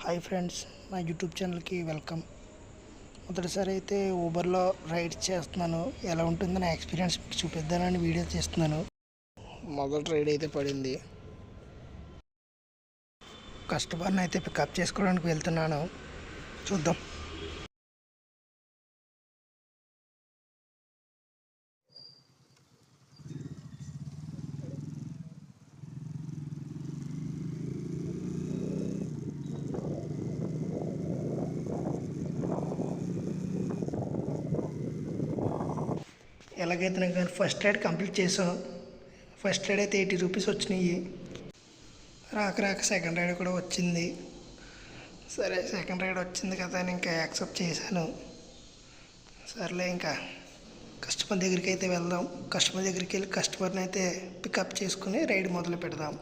Hi friends, నా YouTube ఛానల్కి welcome. మొదటిసారి అయితే ఊబర్లో రైడ్ చేస్తున్నాను. ఎలా ఉంటుందో నా ఎక్స్పీరియన్స్ మీకు చూపిద్దానని వీడియో చేస్తున్నాను. మొదటి రైడ్ అయితే పడింది. కస్టమర్ని అయితే పికప్ చేసుకోవడానికి వెళ్తున్నాను. చూద్దాం. ఎలాగైతే నాకు కానీ ఫస్ట్ రైడ్ కంప్లీట్ చేసాం. ఫస్ట్ రైడ్ అయితే 80 రూపీస్ వచ్చినాయి. రాక సెకండ్ రైడ్ కూడా వచ్చింది. సరే, సెకండ్ రైడ్ వచ్చింది కదా అని ఇంకా యాక్సెప్ట్ చేశాను. సర్లే, ఇంకా కస్టమర్ దగ్గరికి అయితే వెళ్దాం. కస్టమర్ దగ్గరికి వెళ్ళి కస్టమర్ని అయితే పికప్ చేసుకుని రైడ్ మొదలు పెడదాం.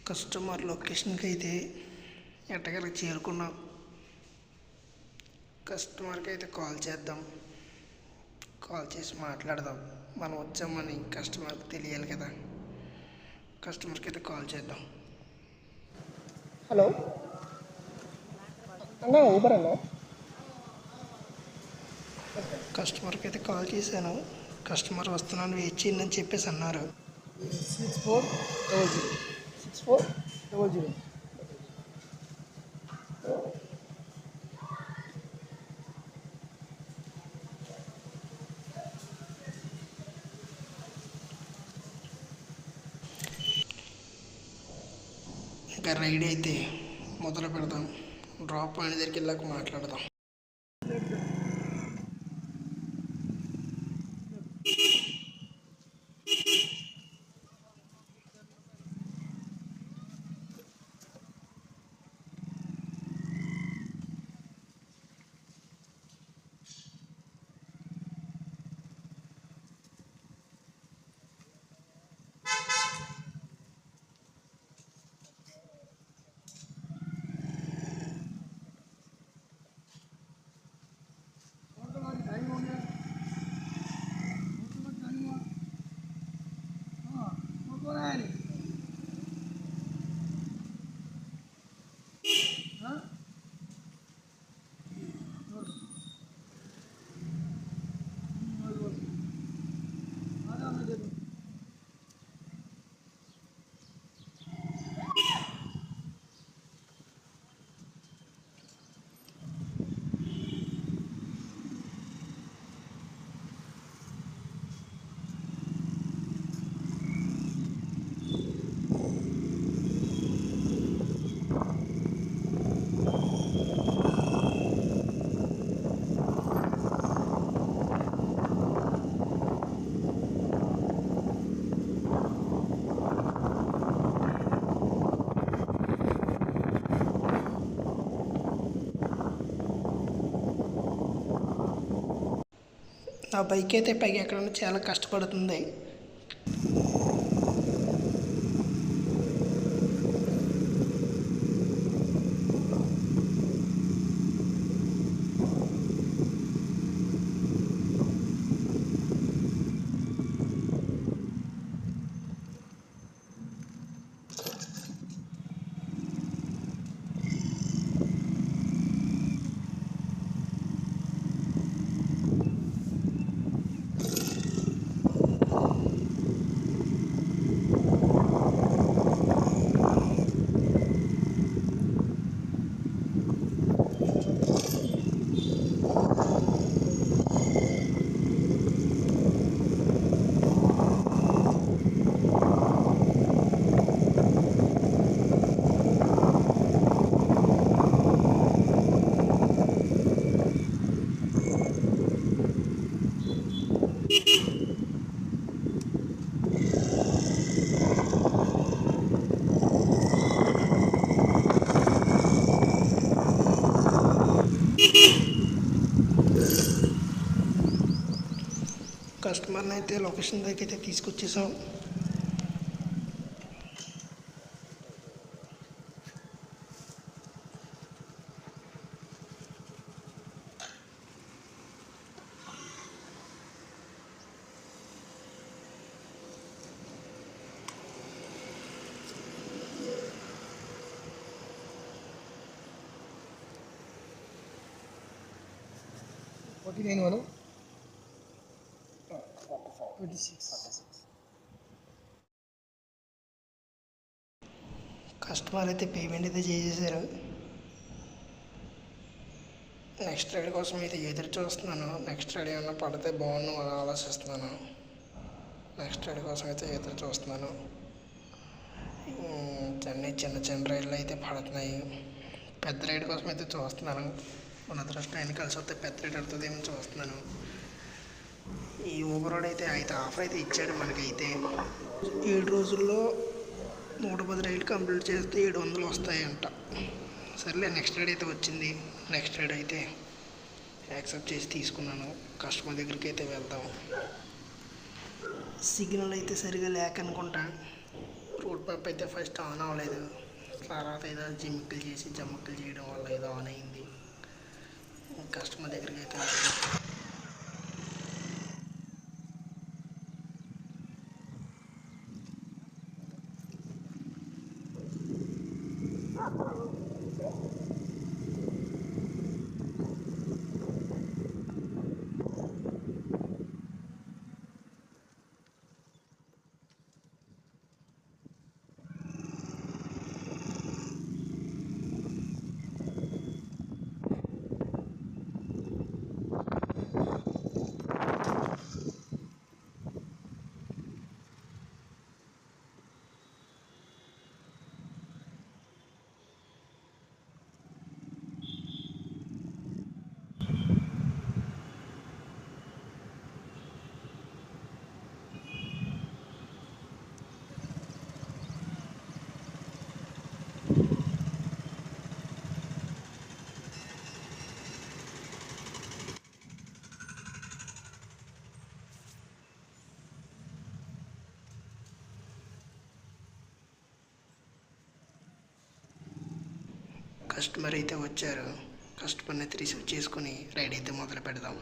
కస్టమర్ లొకేషన్కి అయితే ఎట్టగల చేరుకున్నాం. కస్టమర్కి అయితే కాల్ చేద్దాం. కాల్ చేసి మాట్లాడదాం. మనం వచ్చామని కస్టమర్కి తెలియాలి కదా. కస్టమర్కి అయితే కాల్ చేద్దాం. హలో అన్నా, ఊబర్ అన్నా. కస్టమర్కి అయితే కాల్ చేశాను. కస్టమర్ వస్తున్నాను, వెయిట్ చేయండి అని చెప్పేసి అన్నారు. 6400. ఇంకా రైడ్ అయితే మొదలు పెడదాం. డ్రాప్ పాయింట్ దగ్గరికి వెళ్ళాక మాట్లాడదాం. నా బైక్ అయితే పైకి ఎక్కడానికి చాలా కష్టపడుతుంది. కస్టమర్ని అయితే లొకేషన్ దగ్గరికి అయితే తీసుకొచ్చేసాం. కస్టమర్ అయితే పేమెంట్ అయితే చేసేసారు. నెక్స్ట్ రైడ్ కోసం అయితే ఎదురు చూస్తున్నాను. నెక్స్ట్ రైడ్ ఏమన్నా పడితే బాగుండు అని ఆలోచిస్తున్నాను. నెక్స్ట్ రైడ్ కోసం అయితే ఎదురు చూస్తున్నాను. అన్నీ చిన్న చిన్న రైడ్లు అయితే పడుతున్నాయి. పెద్ద రైడ్ కోసం అయితే చూస్తున్నాను. మన అదృష్టం ఎన్ని కలిసి వస్తే పెద్ద రైడ్ పడుతుందేమో చూస్తున్నాను. ఈ ఊబరోడ్ అయితే ఆఫర్ అయితే ఇచ్చాడు మనకైతే. 7 రోజుల్లో 110 రైడ్లు కంప్లీట్ చేస్తే 700 వస్తాయంట. సర్లే నెక్స్ట్ రైడ్ అయితే వచ్చింది. నెక్స్ట్ రైడ్ అయితే యాక్సెప్ట్ చేసి తీసుకున్నాను. కస్టమర్ దగ్గరికి అయితే వెళ్దాం. సిగ్నల్ అయితే సరిగా లేక అనుకుంటా. రూట్ మ్యాప్ అయితే ఫస్ట్ ఆన్ అవ్వలేదు. తర్వాత ఏదో జమ్మక్కులు చేయడం వల్ల ఏదో ఆన్ అయింది. కస్టమర్ దగ్గరికి అయితే కస్టమర్ అయితే వచ్చారు. కస్టమర్ని అయితే రిసీవ్ చేసుకుని రైడ్ అయితే మొదలు పెడదాం.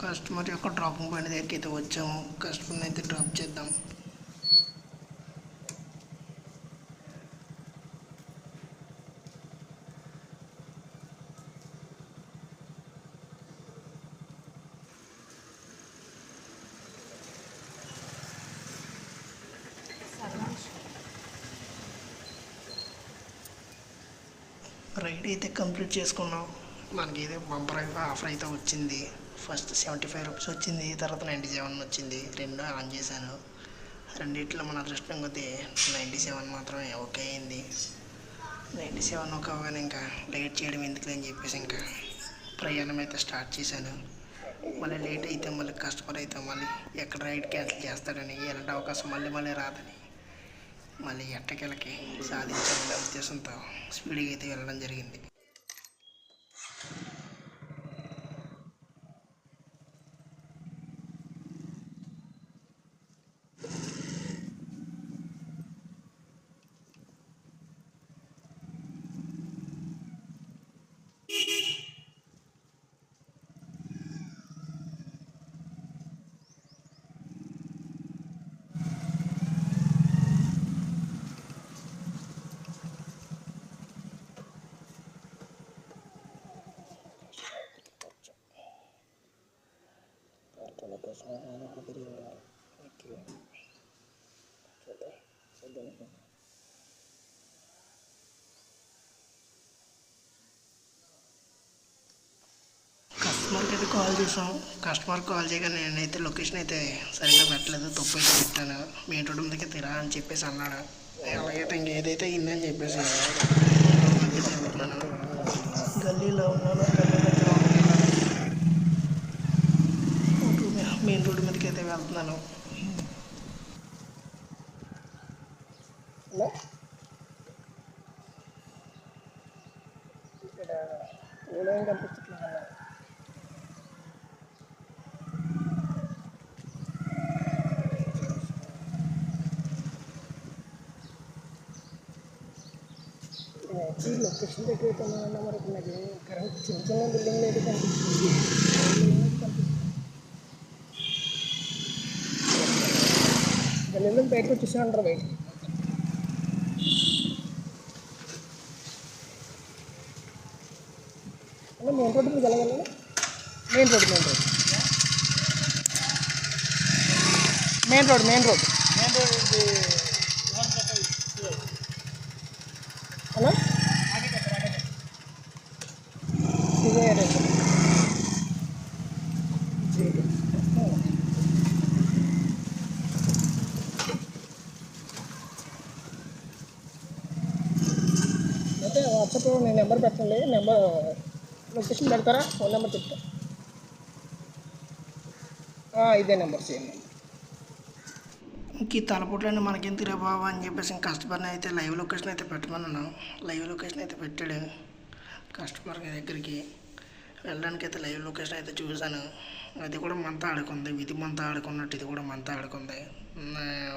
కస్టమర్ యొక్క డ్రాపింగ్ పాయింట్ దగ్గరికి అయితే వచ్చాము. కస్టమర్ని అయితే డ్రాప్ చేద్దాం. రైడ్ అయితే కంప్లీట్ చేసుకున్నాం. మనకి అయితే బంపర్ అయితే ఆఫర్ అయితే వచ్చింది. ఫస్ట్ 75 రూపీస్ వచ్చింది, తర్వాత 97 వచ్చింది. రెండు ఆన్ చేశాను. రెండిట్లో మన అదృష్టం కొద్దీ 97 మాత్రమే ఓకే అయింది. 97 ఓకే అవ్వగానే ఇంకా లేట్ చేయడం ఎందుకు అని చెప్పేసి ఇంకా ప్రయాణం అయితే స్టార్ట్ చేశాను. మళ్ళీ లేట్ అయితే మళ్ళీ కస్టమర్ అయితే మళ్ళీ ఎక్కడ రైడ్ క్యాన్సిల్ చేస్తాడని, ఎలాంటి అవకాశం మళ్ళీ రాదని మళ్ళీ ఎట్టకెళ్ళకి సాధించాలనే ఉద్దేశంతో స్పీడ్గా అయితే వెళ్ళడం జరిగింది. కస్టమర్కి అయితే కాల్ చేసాం. కస్టమర్ కాల్ చేయగా నేనైతే లొకేషన్ అయితే సరిగ్గా పెట్టలేదు, తప్పు అయితే పెట్టాను. మెయిన్ రోడ్డు మీదకి తిరా అని చెప్పేసి అన్నాడు. అలాగైతే ఇంకేదైతే అయిందని చెప్పేసి గల్లీలో ఉన్నాను. మెయిన్ రోడ్డు మీదకి అయితే వెళ్తున్నాను. ఇక్కడ ఏం కనిపించట్లేదు. లొకేషన్ దగ్గర అయితే మనకి నాకు కరెంట్ చిన్న చిన్న బిల్డింగ్లు అయితే కనిపిస్తుంది. గల్లీలో బయటకు వచ్చేసా అంటారు. బయట మెయిన్ రోడ్డు మీద వెళ్ళగలను. మెయిన్ రోడ్ అలా ఇదే అయితే వాట్సాప్లో నేను నెంబర్ పెట్టండి. లొకేషన్ పెడతారా? ఫోన్ నెంబర్ చెప్తా. ఇదే నెంబర్ సేమ్. ఇంక ఈ తలపోట్లన్నీ మనకెందుకు రే బాబా అని చెప్పేసి కస్టమర్ని అయితే లైవ్ లొకేషన్ అయితే పెట్టమన్నాను. లైవ్ లొకేషన్ అయితే పెట్టాడు. కస్టమర్ దగ్గరికి వెళ్ళడానికి అయితే లైవ్ లొకేషన్ అయితే చూశాను. అది కూడా మంతా ఆడుకుంది. ఇది మంతా ఆడుకున్నట్టు ఇది కూడా మంతా ఆడుకుంది.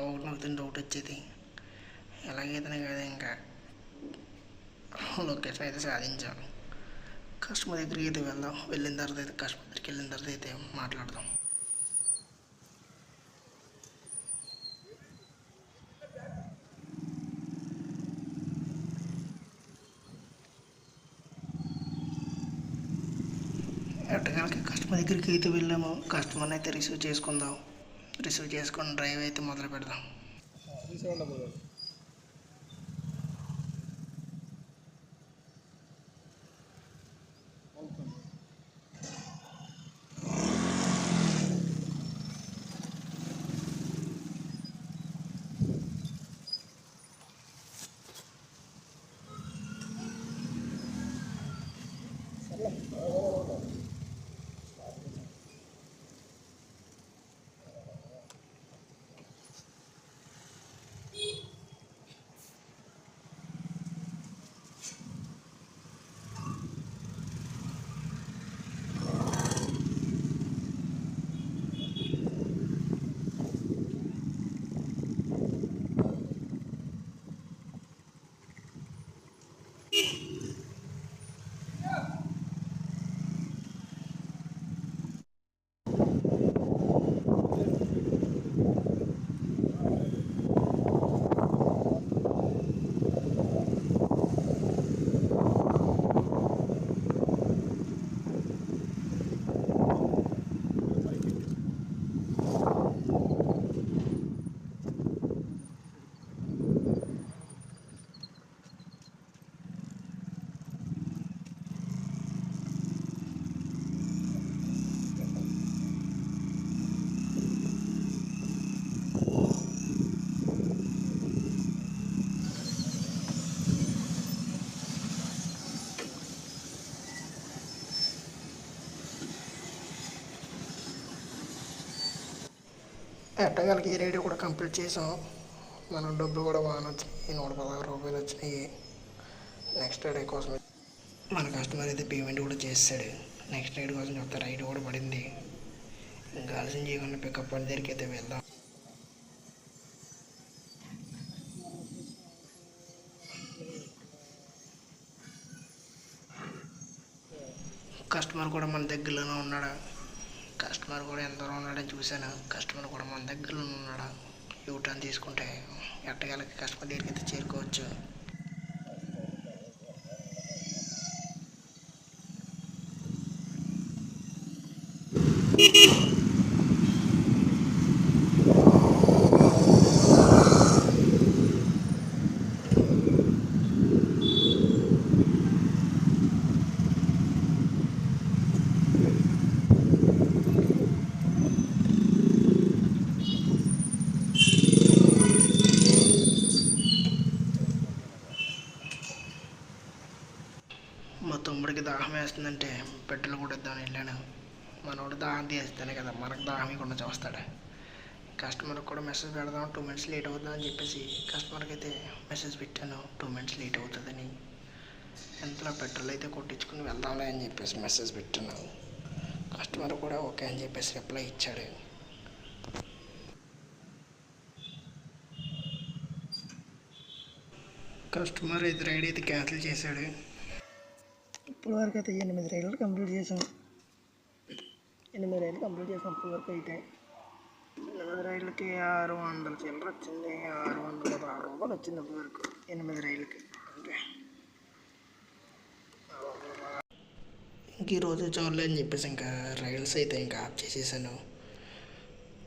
ఒకటి నాకు తిండి ఒకటి వచ్చేది. ఎలాగైతేనే కదా ఇంకా లొకేషన్ అయితే సాధించాం. కస్టమర్ దగ్గరికి అయితే వెళ్దాం. వెళ్ళిన తర్వాత అయితే కస్టమర్ దగ్గరికి వెళ్ళిన తర్వాత అయితే మాట్లాడదాం. ఎట్టకాలకి కస్టమర్ దగ్గరికి అయితే వెళ్ళాము. కస్టమర్ని అయితే రిసీవ్ చేసుకుందాం. రిసీవ్ చేసుకొని డ్రైవ్ అయితే మొదలు పెడదాం. ఎట్టగలకి ఈ రేడియో కూడా కంప్లీట్ చేసాం. మనం డబ్బులు కూడా బాగా వచ్చినాయి. 116 రూపాయలు వచ్చినాయి. నెక్స్ట్ రైడ్ కోసం మన కస్టమర్ అయితే పేమెంట్ కూడా చేస్తాడు. నెక్స్ట్ రైడ్ కోసం చెప్తా. రైడ్ కూడా పడింది. ఇంకా ఆలస్యం చేయకుండా పికప్ పాయింట్ దగ్గరికి అయితే వెళ్దాం. కస్టమర్ కూడా మన దగ్గరలోనే ఉన్నాడా? కస్టమర్ కూడా ఎంత దూరం ఉన్నాడని చూశాను. కస్టమర్ కూడా మన దగ్గరలో ఉన్నాడా? యూటర్న్ తీసుకుంటే ఎట్టగలకి కస్టమర్ దగ్గరికి అయితే చేరుకోవచ్చు. దాహం వేస్తుందంటే పెట్రోల్ కూడా ఇద్దామని వెళ్ళాను. మనోడు దాహం తీస్తేనే కదా మనకు దాహం ఇవ్వకుండా చూస్తాడు. కస్టమర్కి కూడా మెసేజ్ పెడదాం 2 మినిట్స్ లేట్ అవుతుందని అని చెప్పేసి కస్టమర్కి అయితే మెసేజ్ పెట్టాను 2 మినిట్స్ లేట్ అవుతుందని. ఎంతలో పెట్రోల్ అయితే కొట్టించుకుని వెళ్దాంలే అని చెప్పేసి మెసేజ్ పెట్టాను. కస్టమర్ కూడా ఓకే అని చెప్పేసి రిప్లై ఇచ్చాడు. కస్టమర్ అయితే రైడ్ అయితే క్యాన్సిల్ చేశాడు. ఇప్పుడు వరకు అయితే 8 రైళ్ళు కంప్లీట్ చేసాం. 8 రైళ్ళు కంప్లీట్ చేసాం ఇప్పటి వరకు అయితే. 8 రైళ్ళకి 600 చిల్లర వచ్చింది. 616 రూపాయలు వచ్చింది ఇప్పటి వరకు 8 రైళ్ళకి. అంటే ఇంక ఈరోజు చాలు అని చెప్పేసి ఇంకా రైల్స్ అయితే ఇంకా ఆఫ్ చేసేసాను.